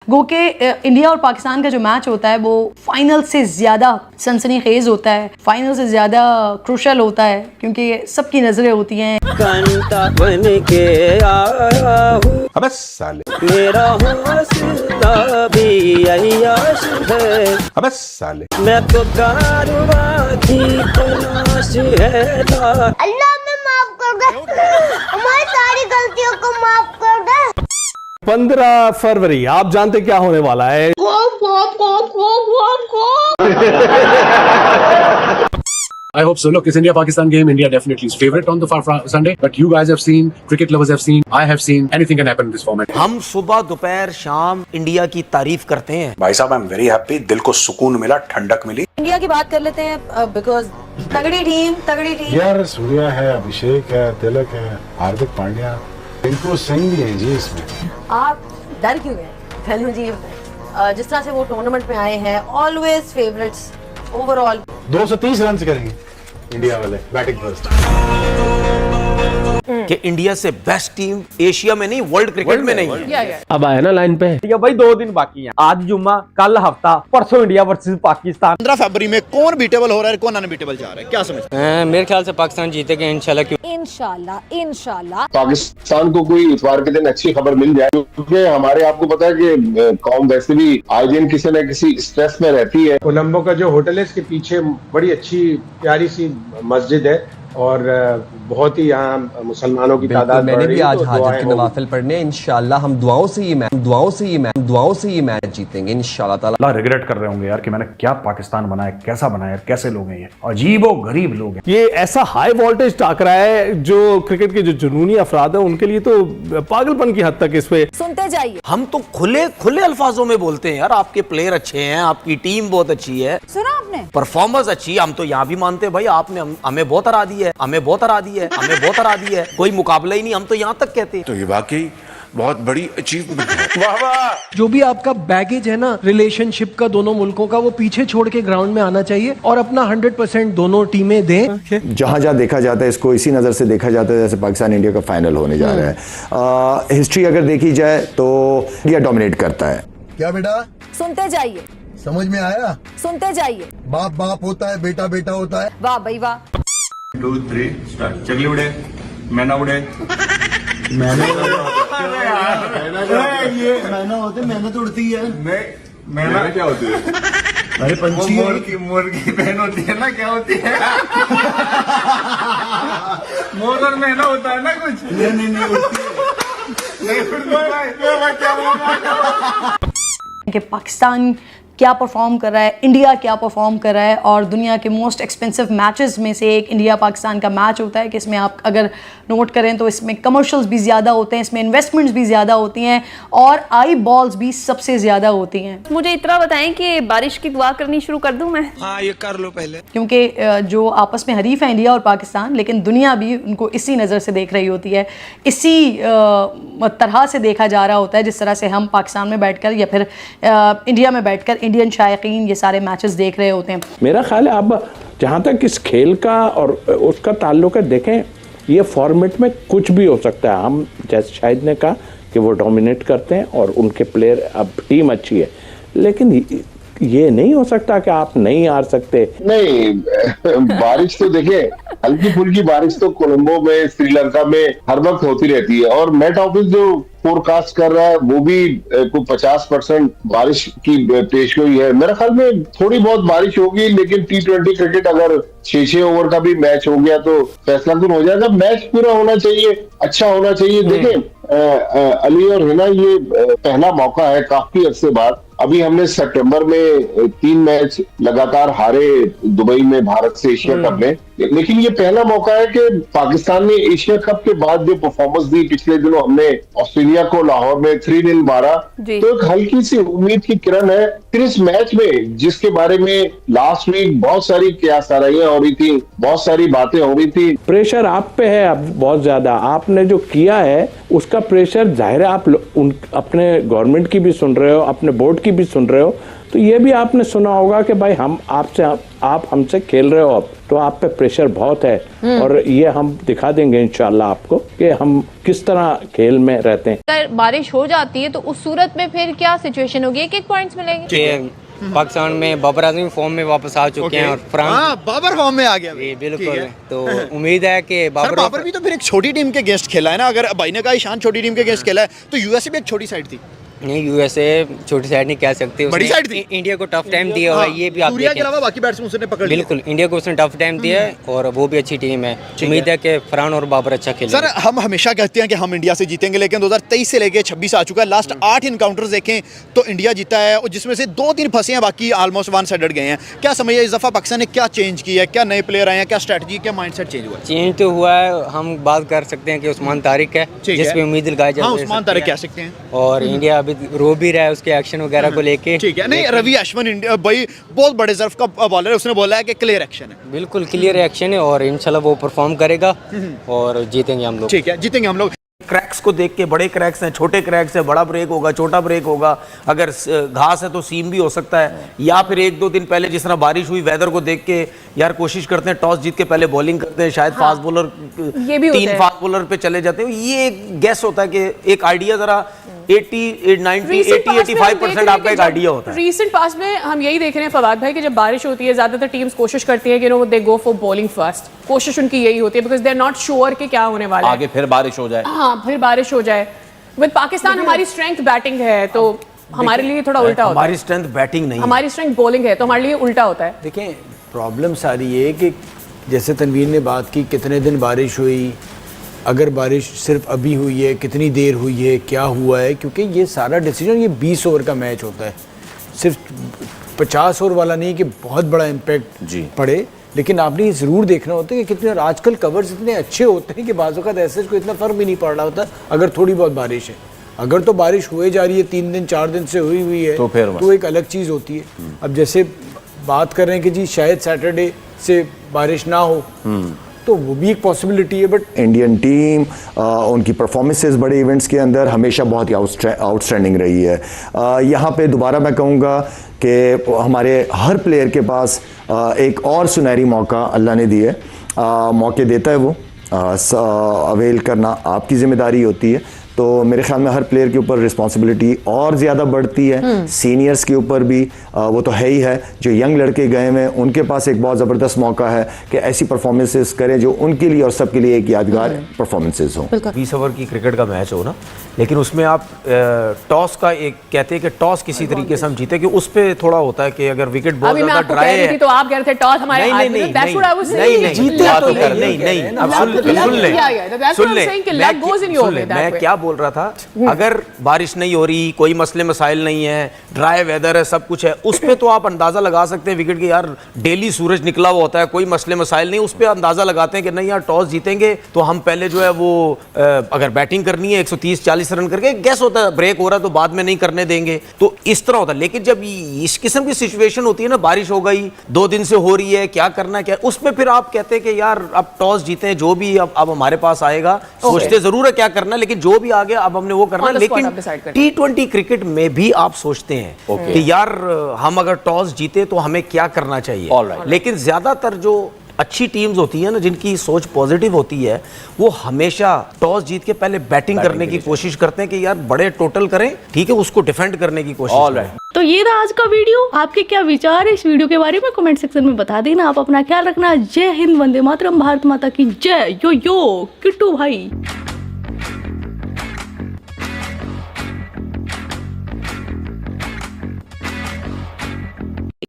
गो के इंडिया और पाकिस्तान का जो मैच होता है वो फाइनल से ज़्यादा सनसनीखेज होता है, फाइनल से ज़्यादा क्रूशल होता है, क्योंकि सबकी नज़रें होती हैं। बन के आया हूँ, अबे साले मेरा हौसला भी अय्याश है, अबे साले मैं तो कारवां की तलाश है। अल्लाह में माफ कर दे, हमारी सारी गलतियों को माफ कर दे। 15 फरवरी आप जानते क्या होने वाला है? I hope so. Look, it's India-Pakistan game. India definitely is favorite on the Sunday. But you guys have seen, cricket lovers have seen, I have seen, anything can happen in this format. हम सुबह दोपहर शाम India की तारीफ करते हैं। भाई साहब आई एम वेरी हैप्पी, दिल को सुकून मिला, ठंडक मिली। इंडिया की बात कर लेते हैं बिकॉज तगड़ी टीम यार, सूर्या है, अभिषेक है, तिलक है, हार्दिक पांड्या, इनको सिंह भी है जी इसमें। आप डर क्यों गए? पहलू जी जिस तरह से वो टूर्नामेंट में आए हैं, ऑलवेज फेवरेट्स ओवरऑल। 230 रन करेंगे इंडिया वाले बैटिंग फर्स्ट। कि इंडिया से बेस्ट टीम एशिया में नहीं, वर्ल्ड क्रिकेट में नहीं। अब आया ना लाइन पे। भाई 2 दिन बाकी हैं, आज जुम्मा, कल हफ्ता, परसों इंडिया वर्सेस पाकिस्तान। 15 फरवरी में कौन बीटेबल हो रहा है, कौन अनबीटेबल जा रहा है, क्या समझते हैं? मेरे ख्याल से पाकिस्तान जीतेगा इंशाल्लाह। इंशाल्लाह पाकिस्तान को कोई इतवार के दिन अच्छी खबर मिल जाए, क्योंकि हमारे आपको पता है कि कौम वैसे भी आए दिन किसी न किसी स्ट्रेस में रहती है। कोलंबो का जो होटल है इसके पीछे बड़ी अच्छी प्यारी सी मस्जिद है और बहुत ही यहाँ मुसलमानों की तादाद। मैंने भी आज हाजिर के नवाफिल पढ़ने, इंशाल्लाह हम दुआओं से ये मैच जीतेंगे इंशाल्लाह ताला। रिग्रेट कर रहे होंगे यार कि मैंने क्या पाकिस्तान बनाया, कैसा बनाया, कैसे लोग हैं ये, अजीबो गरीब लोग हैं। ये ऐसा हाई वोल्टेज टाकरा है जो क्रिकेट के जो जुनूनी अफराद है उनके लिए तो पागलपन की हद तक इस पे। सुनते जाइए, हम तो खुले अल्फाजों में बोलते हैं यार, आपके प्लेयर अच्छे हैं, आपकी टीम बहुत अच्छी है, सुना आपने, परफॉर्मेंस अच्छी है। हम तो यहाँ भी मानते हैं भाई आपने हमें बहुत हरा दी है, हमें बहुत हरा दी है, कोई मुकाबला ही नहीं, हम तो यहाँ तक कहते हैं। तो ये वाकई बहुत बड़ी अचीवमेंट है। वाह वाह। जो भी आपका बैगेज है ना रिलेशनशिप का दोनों मुल्कों का, वो पीछे छोड़ के ग्राउंड में आना चाहिए और अपना 100% दोनों टीमें दें। जहां जहां देखा जाता है इसको इसी नजर से देखा जाता है जैसे पाकिस्तान इंडिया का फाइनल होने जा रहा है। हिस्ट्री अगर देखी जाए तो इंडिया डोमिनेट करता है। क्या बेटा? सुनते जाइए, समझ में आया? सुनते जाइए। बाप बाप होता है, बेटा बेटा होता है। वाह भाई वाह। 2 3 स्टार्ट। चकली उड़े, मैना उड़े। मैना ये मैना होते, मेहनत उड़ती है। मैना क्या होती है? अरे पंछी, मुर्गी बहन होती है ना, क्या होती है? मोर और मैना होता है ना कुछ। नहीं उड़ती है। कि पाकिस्तान क्या परफॉर्म कर रहा है, इंडिया क्या परफॉर्म कर रहा है, और दुनिया के मोस्ट एक्सपेंसिव मैचेस में से एक इंडिया पाकिस्तान का मैच होता है कि इसमें आप अगर नोट करें तो इसमें कमर्शियल्स भी ज़्यादा होते हैं, इसमें इन्वेस्टमेंट्स भी ज़्यादा होती हैं और आई बॉल्स भी सबसे ज़्यादा होती हैं। मुझे इतना बताएं कि बारिश की दुआ करनी शुरू कर दूं मैं? हाँ, ये कर लो पहले, क्योंकि जो आपस में हरीफ हैं इंडिया और पाकिस्तान, लेकिन दुनिया भी उनको इसी नज़र से देख रही होती है, इसी तरह से देखा जा रहा होता है जिस तरह से हम पाकिस्तान में बैठकर या फिर इंडिया में बैठकर इंडियन शायकीन ये सारे मैचेस देख रहे होते हैं। मेरा ख्याल है अब जहाँ तक इस खेल का और उसका ताल्लुक है, देखें ये फॉर्मेट में कुछ भी हो सकता है। हम जैसे शाहिद ने कहा कि वो डोमिनेट करते हैं और उनके प्लेयर, अब टीम अच्छी है, लेकिन ये नहीं हो सकता कि आप नहीं हार सकते। नहीं बारिश तो देखिए, हल्की फुल्की बारिश तो कोलंबो में, श्रीलंका में हर वक्त होती रहती है और मेट ऑफिस जो फोरकास्ट कर रहा है वो भी को 50% बारिश की पेशगोई है। मेरे ख्याल में थोड़ी बहुत बारिश होगी, लेकिन T20 क्रिकेट अगर 6-6 ओवर का भी मैच हो गया तो फैसला कुन हो जाएगा। मैच पूरा होना चाहिए, अच्छा होना चाहिए। देखिए अली और हिना, ये पहला मौका है काफी अरसे बाद। अभी हमने सितंबर में 3 मैच लगातार हारे दुबई में भारत से एशिया कप में, लेकिन ये पहला मौका है कि पाकिस्तान ने एशिया कप के बाद जो परफॉर्मेंस दी, पिछले दिनों हमने ऑस्ट्रेलिया को लाहौर में 3-0 मारा, तो एक हल्की सी उम्मीद की किरण है। फिर इस मैच में जिसके बारे में लास्ट वीक बहुत सारी क्यासाराइयां हो रही थी, बहुत सारी बातें हो रही थी, प्रेशर आप पे है अब बहुत ज्यादा। आपने जो किया है उसका प्रेशर जाहिर है आप अपने गवर्नमेंट की भी सुन रहे हो, अपने बोर्ड की भी सुन रहे हो, तो ये भी आपने सुना होगा कि भाई हम आप हमसे खेल रहे हो, अब तो आप पे प्रेशर बहुत है और ये हम दिखा देंगे इंशाल्लाह आपको कि हम किस तरह खेल में रहते हैं। अगर बारिश हो जाती है तो उस सूरत में फिर क्या सिचुएशन होगी? एक पॉइंट्स मिलेंगे। पाकिस्तान में बाबर आजमी फॉर्म में वापस आ चुके हैं और फ्रांस बाबर फॉर्म में आ गया। बिल्कुल, तो उम्मीद है कि बाबर भी तो फिर एक छोटी टीम के गेस्ट खेला है ना। अगर भाई ने कहा ईशान छोटी टीम के गेस्ट खेला है तो यूएसए भी एक छोटी साइड थी। नहीं, यूएसए छोटी साइड नहीं कह सकते, बड़ी साइड थी। इंडिया को टफ टाइम दिया हुआ है, ये भी आप सूर्या के अलावा बाकी बैट्समैन उसने पकड़ लिया। बिल्कुल, इंडिया को उसने टफ टाइम दिया है और वो भी अच्छी टीम है। उम्मीद है कि फरहान और बाबर अच्छा खेलेंगे। सर, हम हमेशा कहते हैं कि हम इंडिया से जीतेंगे, लेकिन 2023 से लेके 26 आ चुका है। लास्ट 8 इनकाउंटर्स देखें तो इंडिया जीता है और जिसमें से 2-3 फंसे हैं, बाकी ऑलमोस्ट वन साइडेड गए हैं। क्या समझिए इस दफा पाकिस्तान ने क्या चेंज किया है? क्या नए प्लेयर आए हैं? क्या स्ट्रेटजी, क्या माइंडसेट चेंज हुआ है? चेंज तो हुआ है, हम बात कर सकते हैं कि उस्मान तारिक है जिस पे उम्मीद लगाई जाती है। हाँ, उस्मान तारिक कह सकते हैं। और इंडिया अभी रो भी रहा है उसके एक्शन वगैरह को लेके। ठीक है, नहीं रवि अश्विन इंडिया भाई बहुत बड़े ज़र्फ का बॉलर है, उसने बोला है कि क्लियर एक्शन है। बिल्कुल क्लियर एक्शन है और इंशाल्लाह वो परफॉर्म करेगा और जीतेंगे हम लोग। ठीक है, जीतेंगे हम लोग। क्रैक्स को देख के, बड़े क्रैक्स हैं, छोटे क्रैक्स हैं, बड़ा ब्रेक होगा, छोटा ब्रेक होगा, अगर घास है तो सीम भी हो सकता है, या फिर 1-2 दिन पहले जिस तरह बारिश हुई, वेदर को देख के यार कोशिश करते हैं टॉस जीत के पहले बॉलिंग करते हैं, शायद फास्ट बॉलर 3 फास्ट बॉलर पे चले जाते हैं। ये एक गेस होता है कि एक आइडिया जरा 80-85% आपका एक आइडिया होता है। रीसेंट पास में हम यही देख रहे हैं फवाद भाई कि जब बारिश होती है ज्यादातर टीम्स कोशिश करती है कि they go for bowling first. कोशिश उनकी यही होती है because they are not sure कि क्या होने वाला है, आगे फिर बारिश हो जाए। हाँ, फिर बारिश हो जाए। विद पाकिस्तान हमारी स्ट्रेंथ बैटिंग है तो हमारे लिए थोड़ा उल्टा होता है। हमारी स्ट्रेंथ बैटिंग नहीं, हमारी स्ट्रेंथ बॉलिंग है तो हमारे लिए उल्टा होता है। देखें, प्रॉब्लम सारी ये कि जैसे तनवीर ने बात की कितने दिन बारिश हुई, अगर बारिश सिर्फ अभी हुई है, कितनी देर हुई है, क्या हुआ है, क्योंकि ये सारा डिसीजन, ये 20 ओवर का मैच होता है, सिर्फ 50 ओवर वाला नहीं कि बहुत बड़ा इम्पैक्ट पड़े। लेकिन आपने ये ज़रूर देखना होता है कि कितने, और आजकल कवर्स इतने अच्छे होते हैं कि बाज़ औक़ात ऐसे को इतना फ़र्क भी नहीं पड़ रहा होता अगर थोड़ी बहुत बारिश है। अगर तो बारिश हुए जा रही है 3 दिन 4 दिन से हुई है तो एक अलग चीज़ होती है। अब जैसे बात कर रहे हैं कि जी शायद सैटरडे से बारिश ना हो, तो वो भी एक पॉसिबिलिटी है। बट इंडियन टीम उनकी परफॉर्मेंसेस बड़े इवेंट्स के अंदर हमेशा बहुत ही आउटस्टैंडिंग रही है। यहाँ पे दोबारा मैं कहूँगा कि हमारे हर प्लेयर के पास एक और सुनहरी मौका अल्लाह ने दी है, मौके देता है वो, अवेल करना आपकी ज़िम्मेदारी होती है। तो मेरे ख्याल में हर प्लेयर के ऊपर रिस्पॉन्सिबिलिटी और ज़्यादा बढ़ती है, सीनियर्स के ऊपर भी वो तो है ही है। जो यंग लड़के गए हुए हैं उनके पास एक बहुत ज़बरदस्त मौका है कि ऐसी परफॉर्मेंसेस करें जो उनके लिए और सबके लिए एक यादगार परफॉर्मेंसेस हों। 20 ओवर की क्रिकेट का मैच हो ना, लेकिन उसमें आप टॉस का एक कहते हैं कि टॉस किसी तरीके से हम जीते, कि उस पर थोड़ा होता है कि अगर विकेट बहुत ज़्यादा ड्राई है तो आप कह रहे थे टॉस हमारे हाथ में, that's what I was saying. नहीं, अब सुन ले, मैं क्या बोल रहा था। अगर बारिश नहीं हो रही, कोई मसले मसाइल नहीं है, ड्राई वेदर है, सब कुछ है, उस पे तो आप अंदाजा लगा सकते हैं विकेट के, यार डेली सूरज निकला हुआ होता है, कोई मसले मसाइल नहीं, उस पे अंदाजा लगाते हैं कि नहीं यार टॉस जीतेंगे तो हम पहले जो है वो अगर बैटिंग करनी है 130-40 रन करके, गैस होता है ब्रेक हो रहा है तो बाद में नहीं करने देंगे, तो इस तरह होता है। लेकिन जब इस किस्म की सिचुएशन होती है ना, बारिश हो गई 2 दिन से हो रही है, क्या करना है, क्या उसमें फिर आप कहते हैं कि यार अब टॉस जीते, जो भी अब हमारे पास आएगा, सोचते जरूर है क्या करना, लेकिन जो भी आ गया अब हमने वो करना। लेकिन T20 क्रिकेट में भी आप सोचते हैं कि यार हम अगर टॉस जीते तो हमें क्या करना चाहिए। लेकिन ज्यादातर जो अच्छी टीम्स होती है ना, जिनकी सोच पॉजिटिव होती है, वो हमेशा टॉस जीत के पहले बैटिंग करने की कोशिश करते हैं कि यार बड़े टोटल करें, ठीक है, उसको डिफेंड करने की कोशिश। तो ये था आज का वीडियो। आपके क्या विचार है इस वीडियो के बारे में कमेंट सेक्शन में बता देना। आप अपना ख्याल रखना। जय हिंद, वंदे मातरम, भारत माता की जय। यो यो किट्टू भाई।